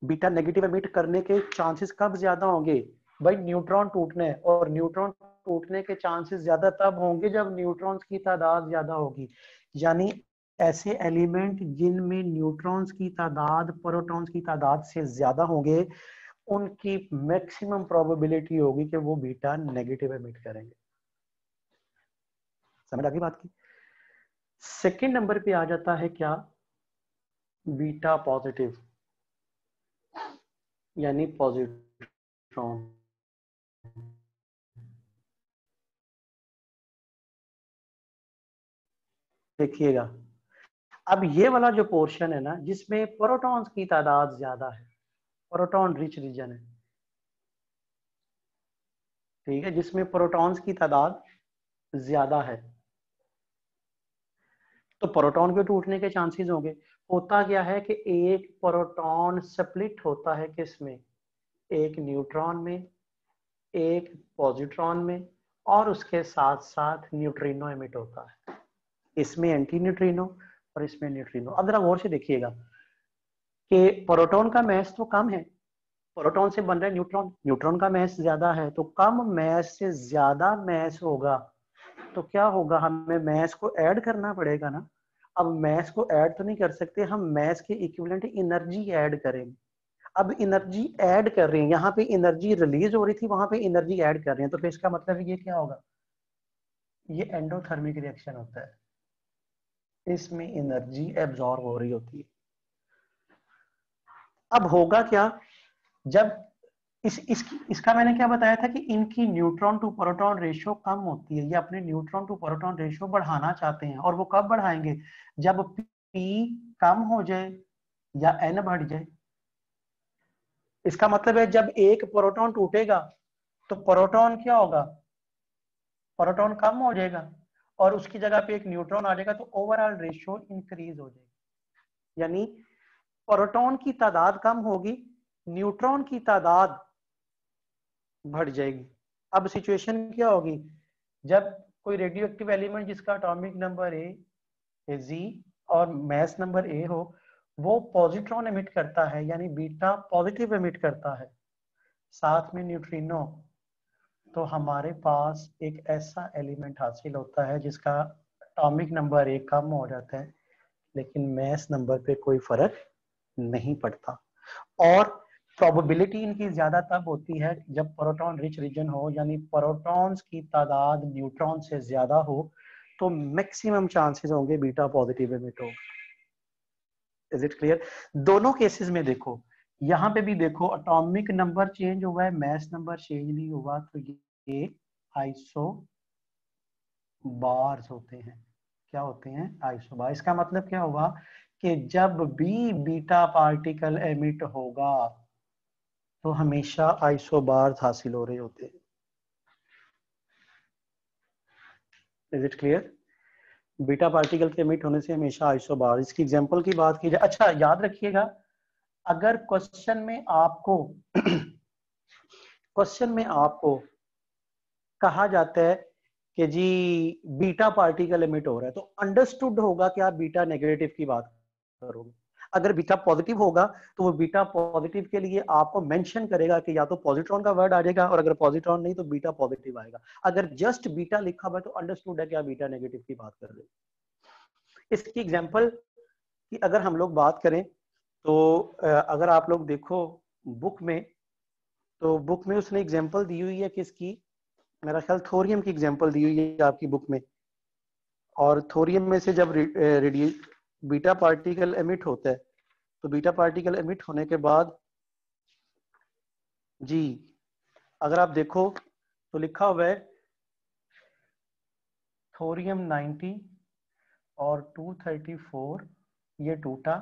बीटा नेगेटिव एमिट करने के चांसेस कब ज्यादा होंगे, भाई न्यूट्रॉन टूटने, और न्यूट्रॉन टूटने के चांसेस ज्यादा तब होंगे जब न्यूट्रॉन्स की तादाद ज्यादा होगी। यानी ऐसे एलिमेंट जिनमें न्यूट्रॉन्स की तादाद प्रोटॉन्स की तादाद से ज्यादा होंगे, उनकी मैक्सिमम प्रोबेबिलिटी होगी कि वो बीटा नेगेटिव एमिट करेंगे। समझ आ गई बात की। सेकंड नंबर पे आ जाता है क्या, बीटा पॉजिटिव, यानी पॉजिट्रॉन। देखिएगा, अब ये वाला जो पोर्शन है ना जिसमें प्रोटॉन्स की तादाद ज्यादा है, प्रोटॉन रिच रीजन है, ठीक है, जिसमें प्रोटॉन्स की तादाद ज्यादा है, तो प्रोटॉन के टूटने के चांसेस होंगे। होता क्या है कि एक प्रोटॉन स्प्लिट होता है किसमें, एक न्यूट्रॉन में, एक पॉजिट्रॉन में, और उसके साथ साथ न्यूट्रिनो एमिट होता है। इसमें एंटी न्यूट्रिनो और इसमें न्यूट्रिनो। अब जरा गौर से देखिएगा कि प्रोटॉन का मैस तो कम है, प्रोटॉन से बन रहा है न्यूट्रॉन, न्यूट्रॉन का मैस ज्यादा है, तो कम मैस से ज्यादा मैस होगा, तो क्या होगा, हमें मैस को ऐड करना पड़ेगा ना। अब मैस को ऐड तो नहीं कर सकते, हम मैस के इक्विवेलेंट एनर्जी ऐड करेंगे। अब एनर्जी ऐड कर रहे हैं, यहाँ पे एनर्जी रिलीज हो रही थी, वहां पे एनर्जी ऐड कर रहे हैं, तो फिर इसका मतलब ये क्या होगा, ये एंडोथर्मिक रिएक्शन होता है, इसमें एनर्जी एब्जॉर्ब हो रही होती है। अब होगा क्या, जब इसका मैंने क्या बताया था कि इनकी न्यूट्रॉन टू प्रोटॉन रेशियो कम होती है, ये अपने न्यूट्रॉन टू प्रोटॉन रेशियो बढ़ाना चाहते हैं, और वो कब बढ़ाएंगे, जब P कम हो जाए या N बढ़ जाए। इसका मतलब है जब एक प्रोटॉन टूटेगा तो प्रोटॉन क्या होगा, प्रोटॉन कम हो जाएगा, और उसकी जगह पे एक न्यूट्रॉन आ जाएगा, तो ओवरऑल रेशियो इंक्रीज हो जाएगी। यानी प्रोटॉन की तादाद कम होगी, न्यूट्रॉन की तादाद बढ़ जाएगी। अब सिचुएशन क्या होगी, जब कोई रेडियो एक्टिव एलिमेंट जिसका एटॉमिक नंबर ए जी और मास नंबर ए हो, वो पॉजिट्रॉन एमिट करता है, यानी बीटा पॉजिटिव एमिट करता है, साथ में न्यूट्रिनो, तो हमारे पास एक ऐसा एलिमेंट हासिल होता है जिसका एटॉमिक नंबर ए कम हो जाता है, लेकिन मास नंबर पे कोई फर्क नहीं पड़ता। और प्रोबेबिलिटी इनकी ज्यादा तब होती है जब प्रोटॉन रिच रीजन हो, यानी प्रोटॉन्स की तादाद न्यूट्रॉन से ज्यादा हो, तो मैक्सिमम चांसेस होंगे बीटा पॉजिटिव एमिट हो। Is it clear. दोनों केसेस में देखो, यहाँ पे भी देखो एटॉमिक नंबर चेंज हुआ है, मास नंबर चेंज नहीं हुआ, तो ये आइसो बार्स होते हैं। क्या होते हैं, आइसो बार। इसका मतलब क्या हुआ कि जब भी बीटा पार्टिकल एमिट होगा तो हमेशा आइसोबार्स हासिल हो रहे होते हैं। Is it clear. Beta particle के एमिट होने से हमेशा आइसोबार। इसकी एग्जांपल की बात की जाए, अच्छा याद रखिएगा, अगर क्वेश्चन में आपको कहा जाता है कि जी बीटा पार्टिकल एमिट हो रहा है, तो अंडरस्टूड होगा कि आप बीटा नेगेटिव की बात करोगे। अगर बीटा पॉजिटिव होगा तो वो बीटा पॉजिटिव के लिए आपको मेंशन करेगा कि या तो पॉजिट्रॉन का वर्ड आ जाएगा, और अगर पॉजिट्रॉन नहीं तो बीटा पॉजिटिव आएगा। अगर जस्ट बीटा लिखा हुआ है तो अंडरस्टूड है कि आप बीटा नेगेटिव की बात कर रहे हैं। इसकी एग्जांपल की अगर हम लोग बात करें तो अगर आप लोग देखो बुक में, तो बुक में उसने एग्जांपल दी हुई है किसकी, मेरा ख्याल थोरियम की एग्जांपल दी हुई है आपकी बुक में। और थोरियम में से जब बीटा पार्टिकल एमिट होता है, तो बीटा पार्टिकल एमिट होने के बाद जी अगर आप देखो तो लिखा हुआ है थोरियम 90 और 234 ये टूटा,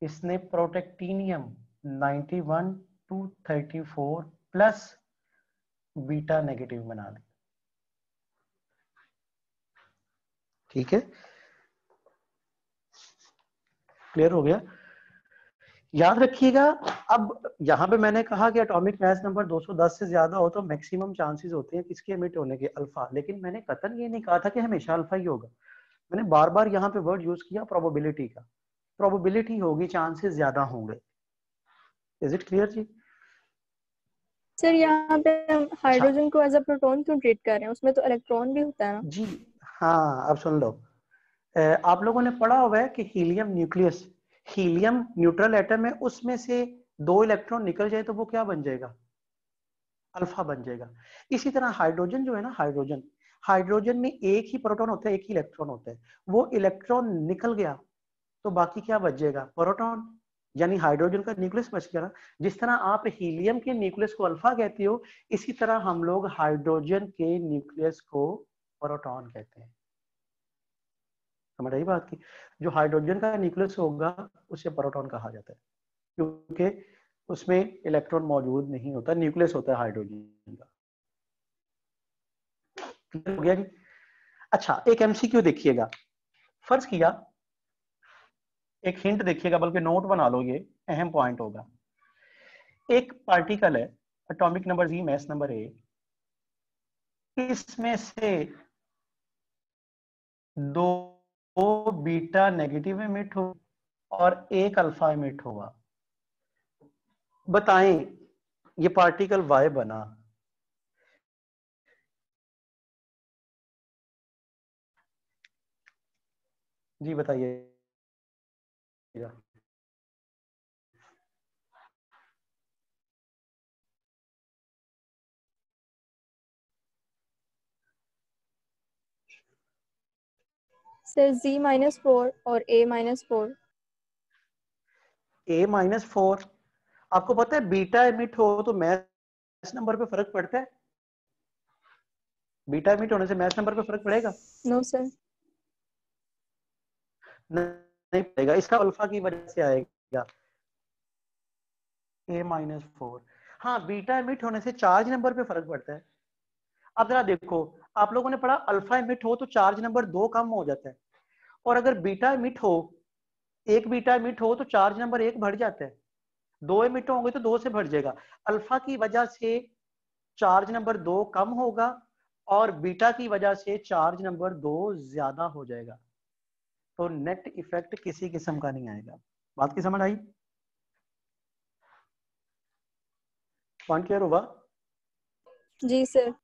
इसने प्रोटेक्टिनियम 91 234 प्लस बीटा नेगेटिव बना दिया। ठीक है, क्लियर हो गया। याद रखिएगा, अब यहाँ पे मैंने कहा कि एटॉमिक मास नंबर 210 से ज्यादा हो तो मैक्सिमम चांसेस होते हैं किसके एमिट होने के, अल्फा। लेकिन मैंने कतई ये नहीं कहा था कि हमेशा अल्फा ही होगा, मैंने बार बार यहाँ पे वर्ड यूज किया प्रोबेबिलिटी का। प्रोबेबिलिटी होगी, चांसेस ज्यादा होंगे। इज इट क्लियर जी? सर यहाँ पे हम हाइड्रोजन को एज अ प्रोटॉन क्यों ट्रीट कर रहे हैं, उसमें तो इलेक्ट्रॉन भी होता है ना। जी हाँ, अब सुन लो, आप लोगों ने पढ़ा हुआ है कि helium nucleus, helium neutral atom है, उसमें से 2 इलेक्ट्रॉन निकल जाए तो वो क्या बन जाएगा? अल्फा बन जाएगा। इसी तरह हाइड्रोजन जो है ना, हाइड्रोजन, हाइड्रोजन में एक ही प्रोटॉन होता है, एक ही इलेक्ट्रॉन होता है, वो इलेक्ट्रॉन निकल गया तो बाकी क्या बच जाएगा? प्रोटॉन, यानी हाइड्रोजन का न्यूक्लियस बच गया ना। जिस तरह आप हीलियम के न्यूक्लियस को अल्फा कहते हो, इसी तरह हम लोग हाइड्रोजन के न्यूक्लियस को प्रोटॉन कहते हैं। समझ आई बात की? जो हाइड्रोजन का न्यूक्लियस होगा उसे प्रोटॉन कहा जाता है, क्योंकि उसमें इलेक्ट्रॉन मौजूद नहीं होता, न्यूक्लियस होता है हाइड्रोजन का। क्लियर हो गया जी? अच्छा, एक एमसीक्यू देखिएगा। फर्ज किया, एक हिंट देखिएगा, बल्कि नोट बना लो, ये अहम पॉइंट होगा। एक पार्टिकल है, atomic number Z, mass number A, इसमें से 2 बीटा नेगेटिव एमिट हो और 1 अल्फा एमिट होगा। बताएं ये पार्टिकल वाई बना। जी बताइए। सर Z-4 और A-4। A-4, आपको पता है बीटा एमिट हो तो मैस नंबर पे फर्क पड़ता है? बीटा एमिट होने से मैस नंबर पे फर्क पड़ेगा? No sir. नहीं पड़ेगा। इसका अल्फा की वजह से आएगा A-4। हाँ, बीटा एमिट होने से चार्ज नंबर पे फर्क पड़ता है। अब जरा देखो, आप लोगों ने पढ़ा अल्फा एमिट हो तो चार्ज नंबर 2 कम हो जाता है, और अगर बीटा एमिट हो, एक बीटा एमिट हो तो चार्ज नंबर 1 बढ़ जाता है। 2 एमिट होंगे तो 2 से बढ़ जाएगा। अल्फा की वजह से चार्ज नंबर 2 कम होगा और बीटा की वजह से चार्ज नंबर 2 ज्यादा हो जाएगा, तो नेट इफेक्ट किसी किस्म का नहीं आएगा। बात की समझ आई? पॉइंट क्लियर होगा? जी सर।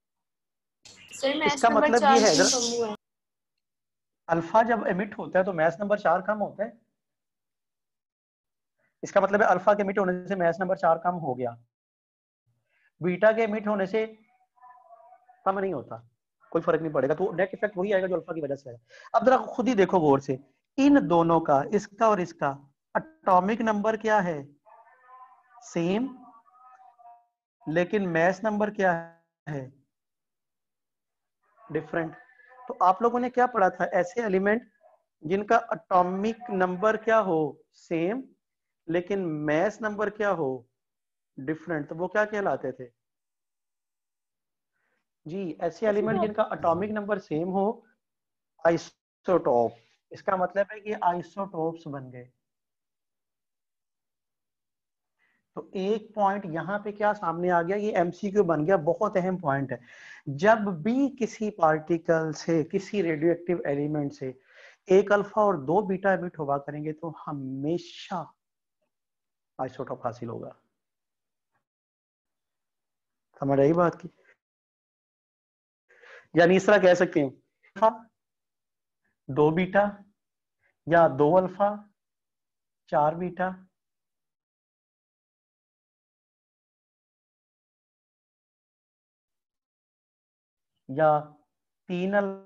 सर मैच इसका नंबर मतलब 4 ये है, क्यों कम हुआ है? अल्फा जब एमिट होता है तो मैस नंबर 4 कम होता है। इसका मतलब है अल्फा के एमिट होने से मैस नंबर 4 कम हो गया, बीटा के एमिट होने से कम नहीं होता, कोई फर्क नहीं पड़ेगा, तो नेट इफेक्ट वही आएगा जो अल्फा की वजह से है। अब जरा खुद ही देखो गौर से, इन दोनों का, इसका और इसका एटॉमिक नंबर क्या है? सेम, लेकिन मैस नंबर क्या है? डिफरेंट। तो आप लोगों ने क्या पढ़ा था? ऐसे एलिमेंट जिनका एटॉमिक नंबर क्या हो? सेम, लेकिन मैस नंबर क्या हो? डिफरेंट, तो वो क्या कहलाते थे? जी, ऐसे एलिमेंट जिनका एटॉमिक नंबर सेम हो, आइसोटोप। इसका मतलब है कि आइसोटोप्स बन गए। तो एक पॉइंट यहाँ पे क्या सामने आ गया, ये एमसीक्यू बन गया, बहुत अहम पॉइंट है। जब भी किसी पार्टिकल से, किसी रेडियो एक्टिव एलिमेंट से 1 अल्फा और 2 बीटा एमिट हुआ करेंगे तो हमेशा आइसोटोप हासिल होगा। समझ आई बात की? यानी इस तरह कह सकते हैं, अल्फा 2 बीटा, या 2 अल्फा 4 बीटा, या 3 अल्फा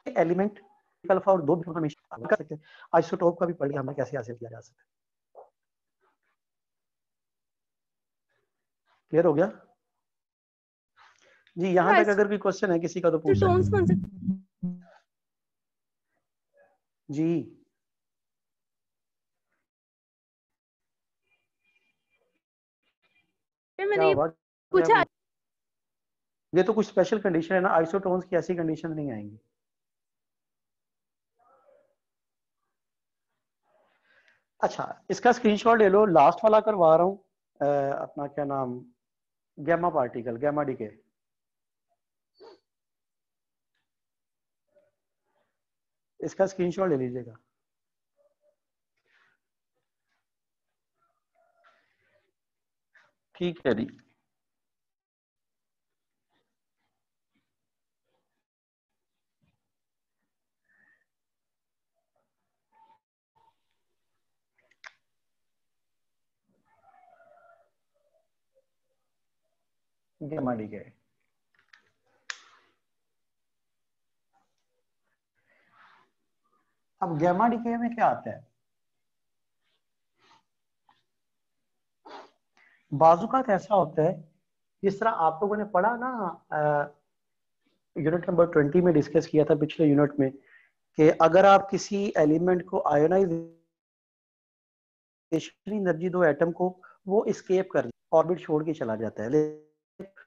एलिमेंट, 1 अल्फा और 2 बीटा हमेशा कर सकते हैं। आइसोटोप का भी पढ़ लिया हमने कैसे हासिल किया जा सकता है। क्लियर हो गया जी? यहां तक अगर कोई क्वेश्चन है किसी का तो पूछ टोन्स कौन से? जी। मैंने क्या ये हुआ? पूछा। ये तो कुछ स्पेशल कंडीशन है ना, आइसोटोन्स की ऐसी कंडीशन नहीं आएंगी। अच्छा, इसका स्क्रीनशॉट ले लो, लास्ट वाला करवा रहा हूं, अपना क्या नाम, गैमा पार्टिकल, गैमा डीके। इसका स्क्रीनशॉट ले लीजिएगा। ठीक है जी। Gamma decay. अब गैमा डीके में क्या आता है, बाजुकात ऐसा होता है जिस तरह आप लोगों ने पढ़ा ना, यूनिट नंबर 20 में डिस्कस किया था पिछले यूनिट में, कि अगर आप किसी एलिमेंट को आयोनाइजेशन एनर्जी दो एटम को, वो स्केप कर ऑर्बिट छोड़ के चला जाता है,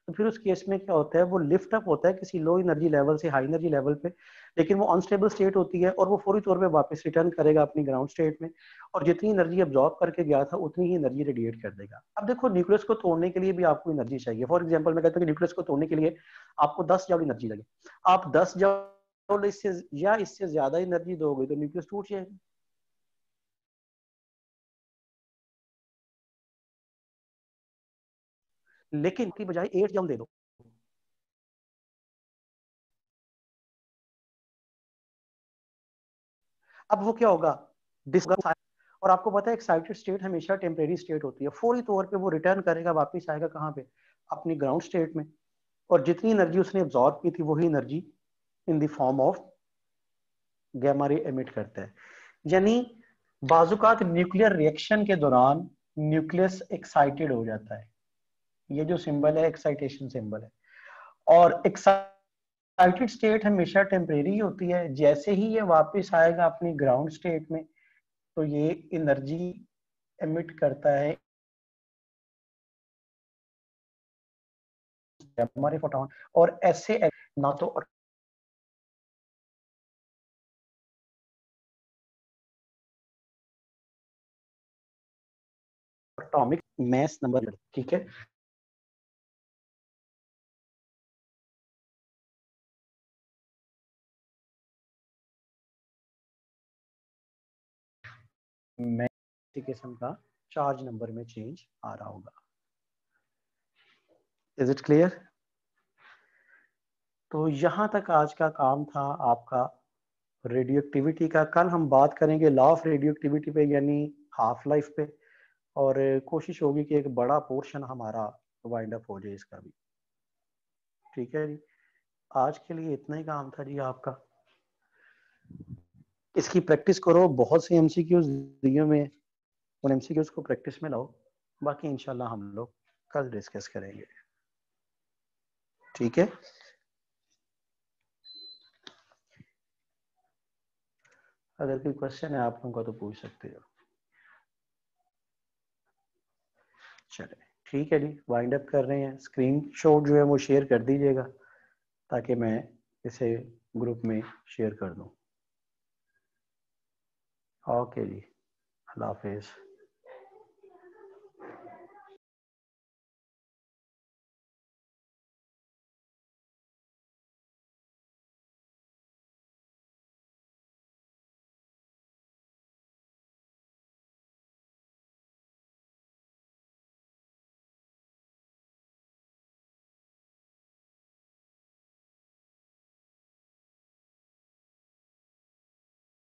तो फिर उस केस में क्या होता है, वो लिफ्ट अप होता है किसी लो एनर्जी लेवल से हाई एनर्जी लेवल पे, लेकिन वो अनस्टेबल स्टेट होती है और वो फौरी तौर पे वापस रिटर्न करेगा अपनी ग्राउंड स्टेट में, और जितनी एनर्जी अब्जॉर्ब करके गया था उतनी ही एनर्जी रेडिएट कर देगा। अब देखो न्यूक्लियस को तोड़ने के लिए भी आपको एनर्जी चाहिए। फॉर एग्जाम्पल मैं कहता हूँ कि न्यूक्लियस को तोड़ने के लिए आपको 10 जूल एनर्जी लगे, आप 10 जूल इससे या इससे ज्यादा एनर्जी दोगे तो न्यूक्लियस टूट जाएगा। लेकिन की बजाय 8 जूल दे दो, अब वो क्या होगा, और आपको पता है एक्साइटेड स्टेट हमेशा टेम्परेरी स्टेट होती है, फौरी तौर पे वो रिटर्न करेगा, वापस आएगा कहाँ पे, अपनी ग्राउंड स्टेट में, और जितनी एनर्जी उसने एब्जॉर्ब की थी वही energy in the form of gamma ray emit करता है। यानी बाजुकात न्यूक्लियर रिएक्शन के दौरान न्यूक्लियस एक्साइटेड हो जाता है, ये जो सिंबल है एक्साइटेशन सिंबल है, और एक्साइटेड स्टेट हमेशा टेम्परेरी होती है, जैसे ही ये वापस आएगा अपनी ग्राउंड स्टेट में तो ये एनर्जी एमिट करता है हमारे फोटोन, और ऐसे ना तो एटॉमिक मैस नंबर, ठीक है। मैं किस्म का चार्ज नंबर में चेंज आ रहा होगा। Is it clear? तो यहां तक आज का काम था आपका रेडियो एक्टिविटी का। कल हम बात करेंगे लॉ ऑफ रेडियो एक्टिविटी पे, यानी हाफ लाइफ पे, और कोशिश होगी कि एक बड़ा पोर्शन हमारा वाइंड अप हो जाए इसका भी। ठीक है जी, आज के लिए इतना ही काम था जी आपका। इसकी प्रैक्टिस करो, बहुत से एमसीक्यूज दिए हुए हैं, उन एमसीक्यूज को प्रैक्टिस में लाओ, बाकी इंशाल्लाह हम लोग कल डिस्कस करेंगे। ठीक है, अगर कोई क्वेश्चन है आप लोगों का तो पूछ सकते हो। चले ठीक है जी, वाइंड अप कर रहे हैं। स्क्रीन शॉट जो है वो शेयर कर दीजिएगा ताकि मैं इसे ग्रुप में शेयर कर दूं। ओके जी, अल्लाह हाफिज।